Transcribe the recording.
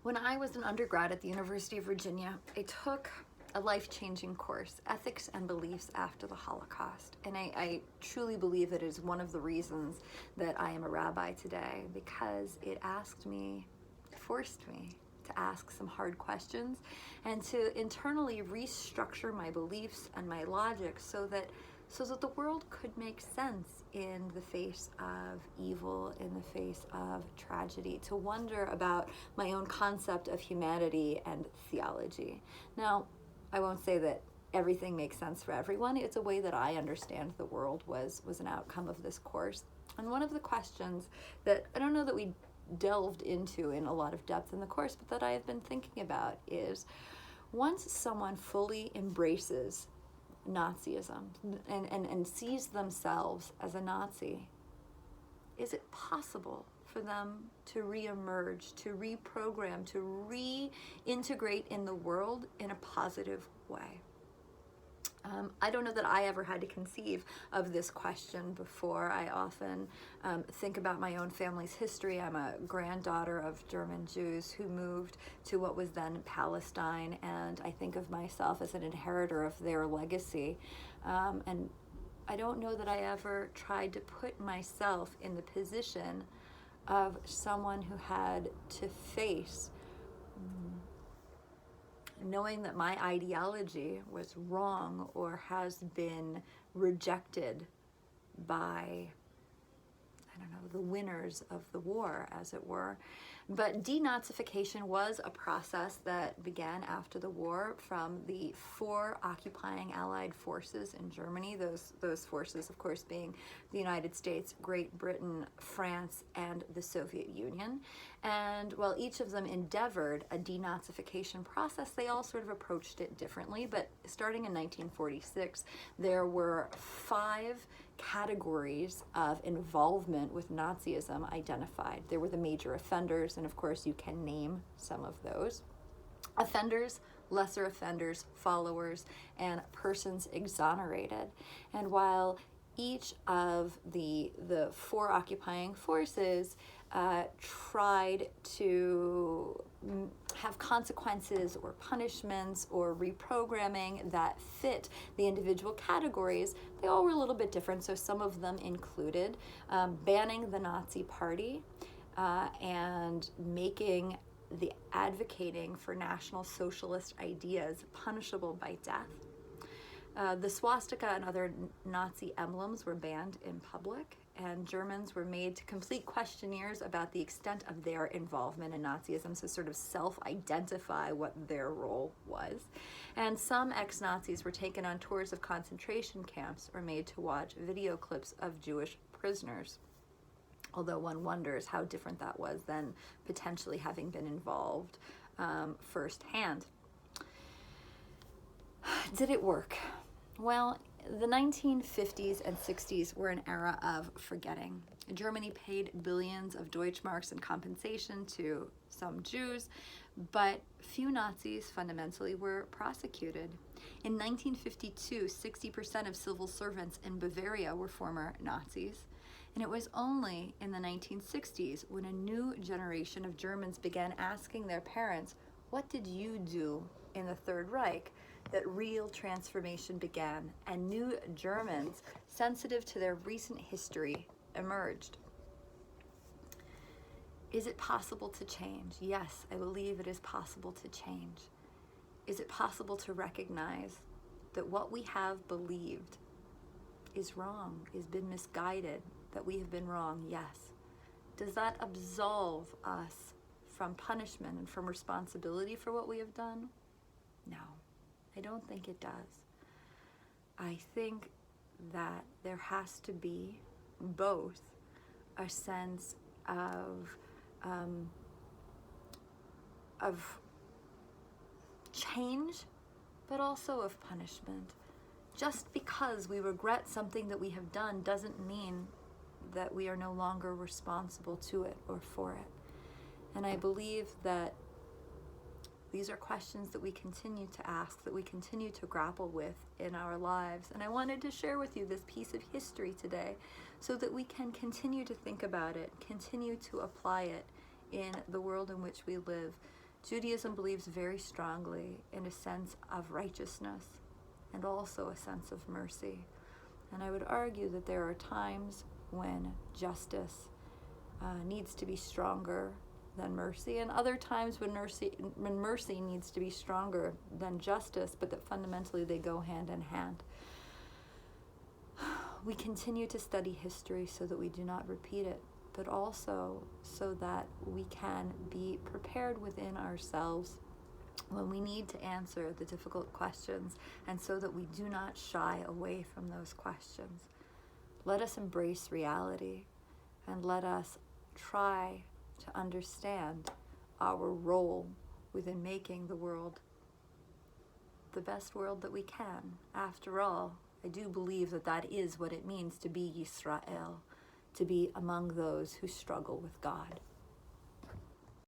When I was an undergrad at the University of Virginia, I took a life-changing course, Ethics and Beliefs After the Holocaust. And I truly believe that it is one of the reasons that I am a rabbi today, because it forced me to ask some hard questions and to internally restructure my beliefs and my logic so that the world could make sense in the face of evil, in the face of tragedy, to wonder about my own concept of humanity and theology. Now, I won't say that everything makes sense for everyone. It's a way that I understand the world was an outcome of this course. And one of the questions that I don't know that we delved into in a lot of depth in the course, but that I have been thinking about is, once someone fully embraces Nazism and sees themselves as a Nazi, is it possible for them to reemerge, to reprogram, to reintegrate in the world in a positive way? I don't know that I ever had to conceive of this question before. I often think about my own family's history. I'm a granddaughter of German Jews who moved to what was then Palestine, and I think of myself as an inheritor of their legacy. And I don't know that I ever tried to put myself in the position of someone who had to face knowing that my ideology was wrong or has been rejected by, I don't know, the winners of the war, as it were. But denazification was a process that began after the war from the 4 occupying Allied forces in Germany, those forces, of course, being the United States, Great Britain, France, and the Soviet Union. And while each of them endeavored a denazification process, they all sort of approached it differently. But starting in 1946, there were 5 categories of involvement with Nazism identified. There were the major offenders, and of course you can name some of those. Offenders, lesser offenders, followers, and persons exonerated. And while each of the 4 occupying forces tried to have consequences or punishments or reprogramming that fit the individual categories, they all were a little bit different. So some of them included banning the Nazi Party and making the advocating for National Socialist ideas punishable by death. The swastika and other Nazi emblems were banned in public, and Germans were made to complete questionnaires about the extent of their involvement in Nazism, so sort of self-identify what their role was. And some ex-Nazis were taken on tours of concentration camps or made to watch video clips of Jewish prisoners, although one wonders how different that was than potentially having been involved firsthand. Did it work? Well, the 1950s and 60s were an era of forgetting. Germany paid billions of Deutschmarks in compensation to some Jews, but few Nazis fundamentally were prosecuted. In 1952, 60% of civil servants in Bavaria were former Nazis. And it was only in the 1960s when a new generation of Germans began asking their parents, "What did you do in the Third Reich?" that real transformation began, and new Germans, sensitive to their recent history, emerged. Is it possible to change? Yes, I believe it is possible to change. Is it possible to recognize that what we have believed is wrong, has been misguided, that we have been wrong? Yes. Does that absolve us from punishment and from responsibility for what we have done? No. I don't think it does. I think that there has to be both a sense of change, but also of punishment. Just because we regret something that we have done doesn't mean that we are no longer responsible to it or for it. And I believe that these are questions that we continue to ask, that we continue to grapple with in our lives. And I wanted to share with you this piece of history today so that we can continue to think about it, continue to apply it in the world in which we live, Judaism believes very strongly in a sense of righteousness and also a sense of mercy. And I would argue that there are times when justice needs to be stronger than mercy, and other times when mercy needs to be stronger than justice, but that fundamentally they go hand in hand. We continue to study history so that we do not repeat it, but also so that we can be prepared within ourselves when we need to answer the difficult questions, and so that we do not shy away from those questions. Let us embrace reality, and let us try to understand our role within making the world the best world that we can. After all, I do believe that that is what it means to be Yisrael, to be among those who struggle with God.